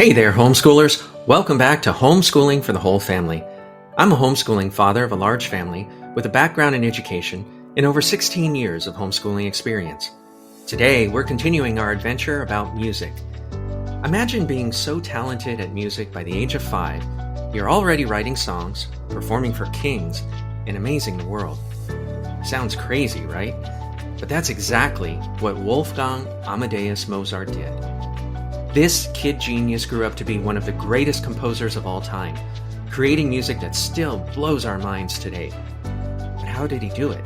Hey there, homeschoolers. Welcome back to Homeschooling for the Whole Family. I'm a homeschooling father of a large family with a background in education and over 16 years of homeschooling experience. Today, we're continuing our adventure about music. Imagine being so talented at music by the age of 5, you're already writing songs, performing for kings, and amazing the world. Sounds crazy, right? But that's exactly what Wolfgang Amadeus Mozart did. This kid genius grew up to be one of the greatest composers of all time, creating music that still blows our minds today. But how did he do it?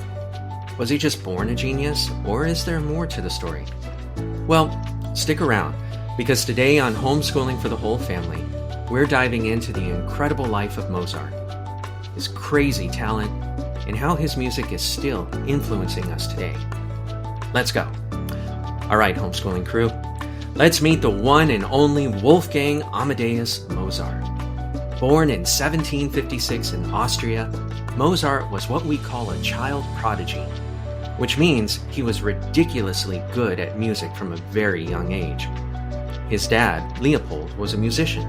Was he just born a genius, or is there more to the story? Well, stick around, because today on Homeschooling for the Whole Family, we're diving into the incredible life of Mozart, his crazy talent, and how his music is still influencing us today. Let's go. All right, homeschooling crew. Let's meet the one and only Wolfgang Amadeus Mozart. Born in 1756 in Austria, Mozart was what we call a child prodigy, which means he was ridiculously good at music from a very young age. His dad, Leopold, was a musician,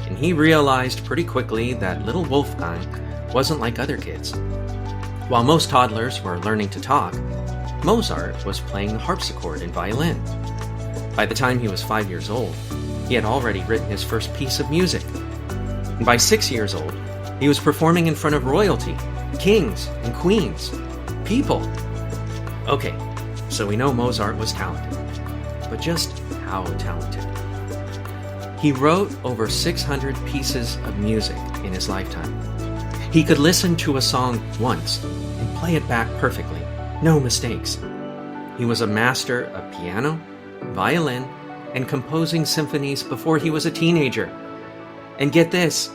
and he realized pretty quickly that little Wolfgang wasn't like other kids. While most toddlers were learning to talk, Mozart was playing the harpsichord and violin. By the time he was 5 years old, he had already written his first piece of music. And by 6 years old, he was performing in front of royalty, kings and queens, people. Okay, so we know Mozart was talented, but just how talented? He wrote over 600 pieces of music in his lifetime. He could listen to a song once and play it back perfectly, no mistakes. He was a master of piano, violin, and composing symphonies before he was a teenager. And get this,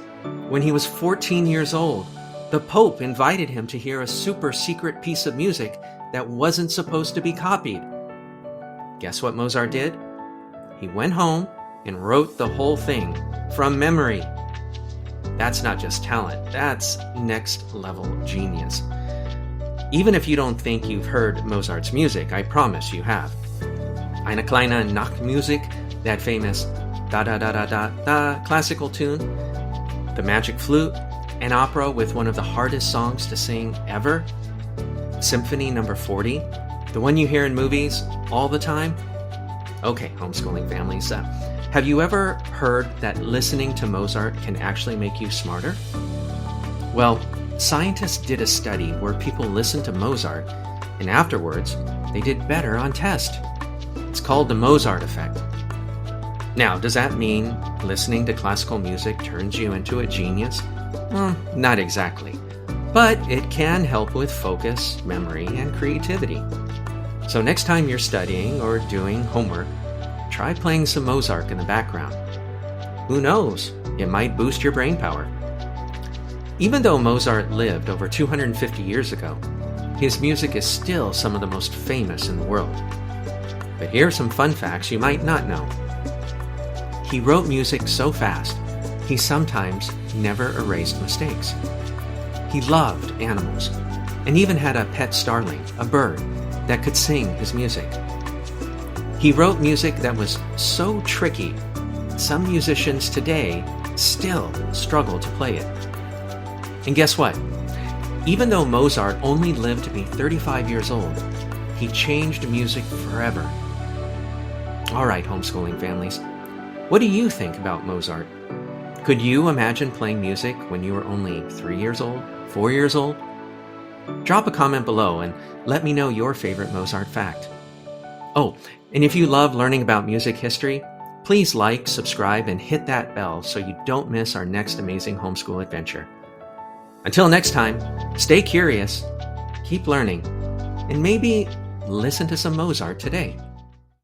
when he was 14 years old, the Pope invited him to hear a super secret piece of music that wasn't supposed to be copied. Guess what Mozart did? He went home and wrote the whole thing from memory. That's not just talent, that's next level genius. Even if you don't think you've heard Mozart's music, I promise you have. Eine kleine Nachtmusik, that famous da-da-da-da-da-da classical tune, the Magic Flute, an opera with one of the hardest songs to sing ever, Symphony No. 40, the one you hear in movies all the time. Okay, homeschooling families, have you ever heard that listening to Mozart can actually make you smarter? Well, scientists did a study where people listened to Mozart, and afterwards, they did better on tests. It's called the Mozart effect. Now, does that mean listening to classical music turns you into a genius? Well, not exactly. But it can help with focus, memory, and creativity. So next time you're studying or doing homework, try playing some Mozart in the background. Who knows? It might boost your brain power. Even though Mozart lived over 250 years ago, his music is still some of the most famous in the world. But here are some fun facts you might not know. He wrote music so fast, he sometimes never erased mistakes. He loved animals, and even had a pet starling, a bird, that could sing his music. He wrote music that was so tricky, some musicians today still struggle to play it. And guess what? Even though Mozart only lived to be 35 years old, he changed music forever. All right, homeschooling families, what do you think about Mozart? Could you imagine playing music when you were only 3 years old, 4 years old? Drop a comment below and let me know your favorite Mozart fact. Oh, and if you love learning about music history, please like, subscribe, and hit that bell so you don't miss our next amazing homeschool adventure. Until next time, stay curious, keep learning, and maybe listen to some Mozart today.